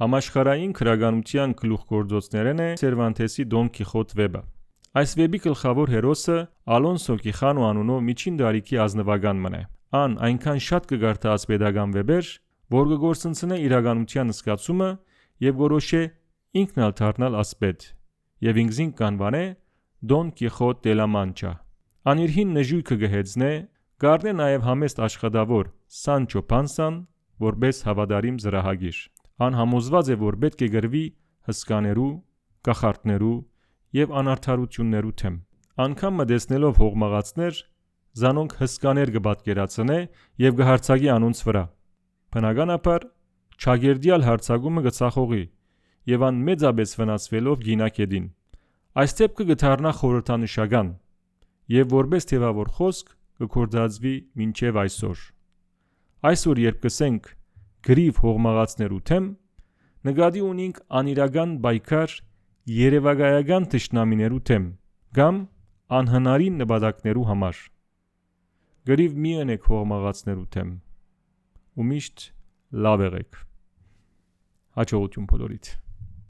Համաշխարհային քրագանության գլուխգործոցներն է Սերվանտեսի Դոն Կիխոտ վեպը։ Այս վեպի գլխավոր հերոսը Ալոնսո Կիխանո անունով միջին դարիքի ազնվական մն է։ Ան այնքան շատ կգարտած pedagogan վեբեր, որ կգործընծնե իրականության զգացումը եւ որոշե ինքն ալ դառնալ ասպետ եւ ինքզին կանվանե Դոն Կիխոտ դե լա Մանչա։ Ան իր հին նժույգը գհեծնե, գարնե նաեւ համեստ աշխատավոր Սանչո Պանսան որպես հավատարիմ զրահագիր։ Ան համոզված է, որ պետք է գրվի հսկաներու, կախարդներու եւ անարդարություններու թեմ։ Անկամ մտածնելով հողմաղացներ, զանոնք հսկաներ կպատկերացնե եւ կհարցակի անոնց վրա։ Բնականաբար ճագերդիալ հարցակումը կծախողի եւ ան մեծապես վնասվելով գինակեդին։ Այս դեպքը կդառնա խորհրդանշական եւ որպես թեւավոր խոսք կգործածվի մինչեւ այսօր։ Այսօր երբ կսենք գրիվ հողմաղացներու թեմ, նկատի ունենք անիրական բայկար երևակայական թշնամիներու թեմ կամ անհնարին նպատակներու համար։ Գրիվ մի ընեք հողմաղացներու թեմ ու միշտ լավ եղեք։ Հաջողություն բոլորիդ։